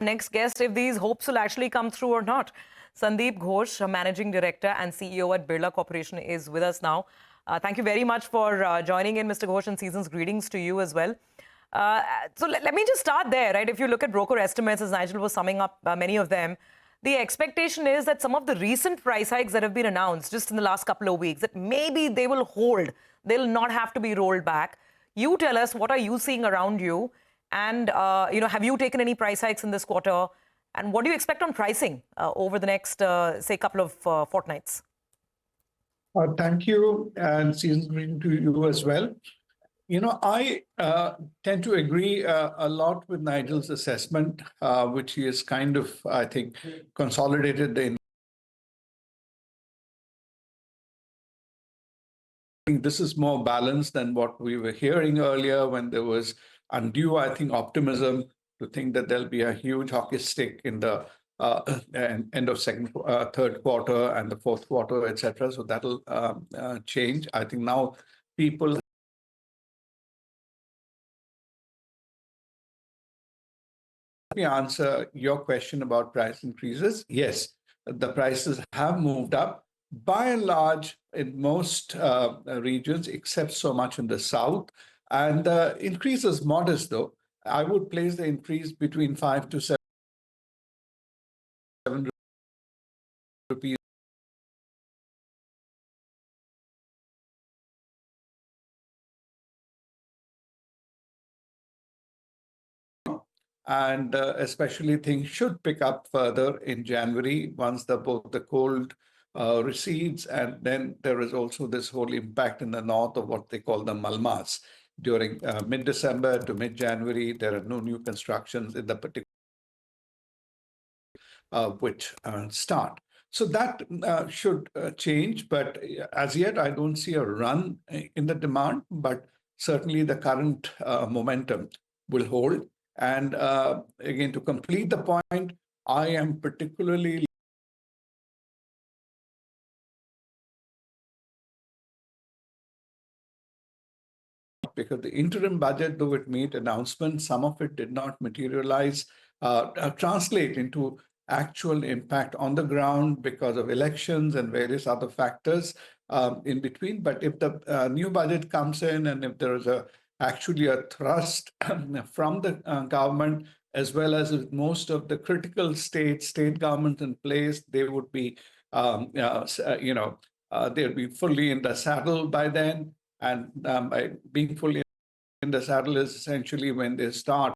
next guest if these hopes will actually come through or not. Sandip Ghose, Managing Director and CEO at Birla Corporation, is with us now. Thank you very much for joining in, Mr. Ghose, and season's greetings to you as well. So let me just start there, right? If you look at broker estimates, as Nigel was summing up many of them, the expectation is that some of the recent price hikes that have been announced just in the last couple of weeks, that maybe they will hold. They'll not have to be rolled back. You tell us, what are you seeing around you? And, have you taken any price hikes in this quarter? And what do you expect on pricing over the next, say, couple of fortnights? Thank you, and season's greeting to you as well. I tend to agree a lot with Nigel's assessment, which he has kind of, I think, consolidated the. This is more balanced than what we were hearing earlier when there was undue, I think, optimism to think that there'll be a huge hockey stick in the end of third quarter and the fourth quarter, etc. So that'll change. I think now people Let me answer your question about price increases. Yes, the prices have moved up by and large in most regions, except so much in the south. And the increase is modest, though. I would place the increase between 5 to 7 rupees. And especially things should pick up further in January once both the cold recedes, and then there is also this whole impact in the north of what they call the Malmas. During mid-December to mid-January, there are no new constructions in the particular which start. So that should change, but as yet I don't see a run in the demand, but certainly the current momentum will hold. And again, to complete the point, I am particularly because the interim budget, though it made announcements, some of it did not materialize, translate into actual impact on the ground because of elections and various other factors in between. But if the new budget comes in and if there is actually a thrust from the government, as well as most of the critical state governments in place, they would be, they'll be fully in the saddle by then. And by being fully in the saddle is essentially when they start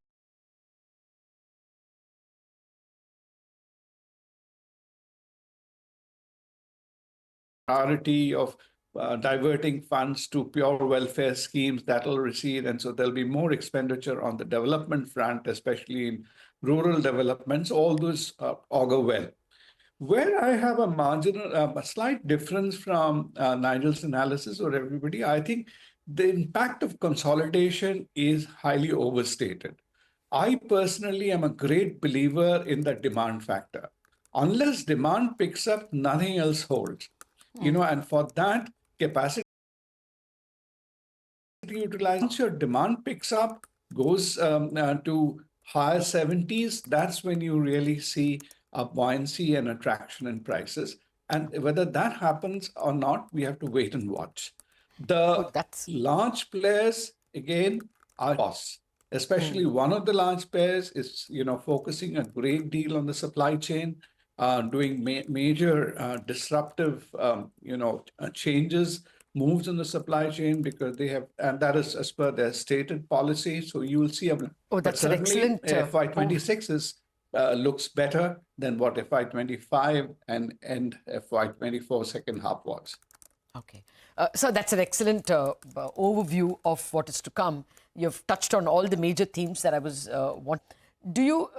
priority of diverting funds to pure welfare schemes that will recede. And so there'll be more expenditure on the development front, especially in rural developments. All those augur well. Where I have a slight difference from Nigel's analysis or everybody, I think the impact of consolidation is highly overstated. I personally am a great believer in the demand factor. Unless demand picks up, nothing else holds. And for that capacity utilization, once your demand picks up, goes to higher 70s, that's when you really see a buoyancy and attraction in prices. And whether that happens or not, we have to wait and watch. The large players, again, are costs. Especially one of the large players is, focusing a great deal on the supply chain, doing major disruptive, changes, moves in the supply chain because they have, and that is as per their stated policy. So you will see. That's an excellent. FY26 looks better than what FY25 and FY24 second half was. Okay. So that's an excellent overview of what is to come. You've touched on all the major themes that I was wanting. Do you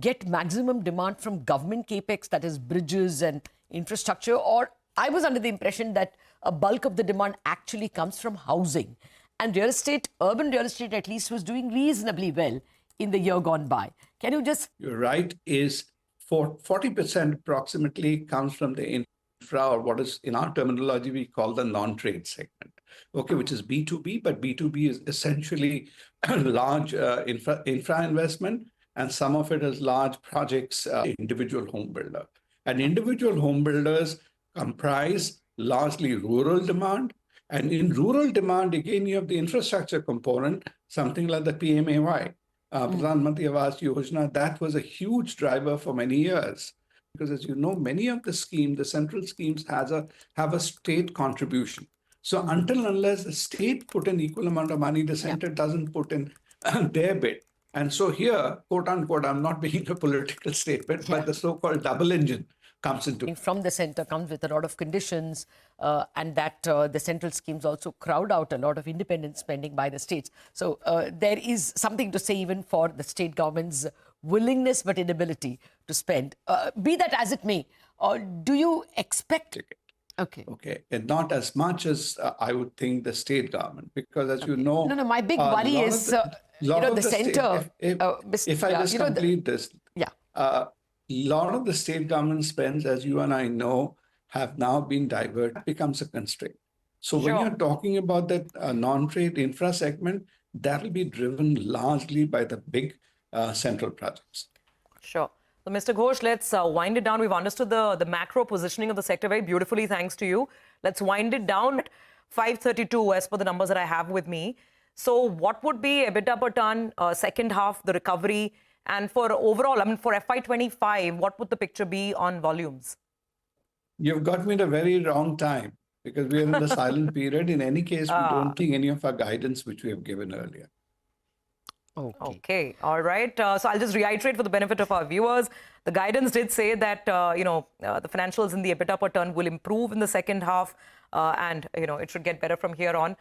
get maximum demand from government capex, that is bridges and infrastructure? Or I was under the impression that a bulk of the demand actually comes from housing. And real estate, urban real estate at least, was doing reasonably well in the year gone by. Can you just... You're right, is 40% approximately comes from the infra, or what is in our terminology we call the non-trade segment, which is B2B, but B2B is essentially large infra investment. and some of it is large projects, individual home builder. And individual home builders comprise largely rural demand. And in rural demand, again, you have the infrastructure component, something like the PMAY, Pradhan Mantri Awas Yojana. That was a huge driver for many years. Because as you know, many of the schemes, the central schemes have a state contribution. So until unless the state put an equal amount of money, the center doesn't put in their bit. And so here, quote unquote, I'm not making a political statement, but the so-called double engine comes into. From the centre comes with a lot of conditions, and that the central schemes also crowd out a lot of independent spending by the states. So there is something to say even for the state government's willingness but inability to spend. Be that as it may, do you expect... Okay, and not as much as I would think the state government, because as you know... No, my big worry is, the centre... If I just complete this... a lot of the state government spends, as you and I know, have now been diverted, becomes a constraint. So when you're talking about that non-trade infra segment, that will be driven largely by the big central projects. Sure. So, Mr. Ghosh, let's wind it down. We've understood the macro positioning of the sector very beautifully, thanks to you. Let's wind it down at 532 as per the numbers that I have with me. So what would be EBITDA per ton, second half, the recovery? And for overall, I mean, for FY25, what would the picture be on volumes? You've got me at a very wrong time, because we are in the silent period. In any case, we don't think any of our guidance which we have given earlier. Okay. All right. So I'll just reiterate for the benefit of our viewers. The guidance did say that, the financials in the EBITDA per ton will improve in the second half, and, it should get better from here on.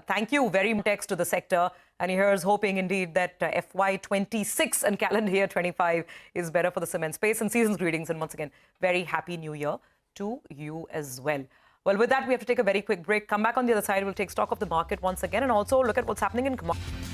Thank you very much to the sector. And here's hoping indeed that FY26 and calendar year 25 is better for the cement space. And season's greetings. And once again, very happy new year to you as well. Well, with that, we have to take a very quick break. Come back on the other side. We'll take stock of the market once again and also look at what's happening in commodities.